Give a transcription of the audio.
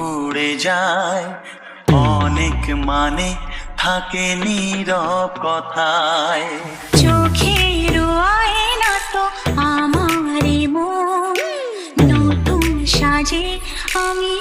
উড়ে যায়। অনেক মানে থাকে নীরব কথায়। চোখের আয়না তো আমারই মন, নতুন সাজে আমি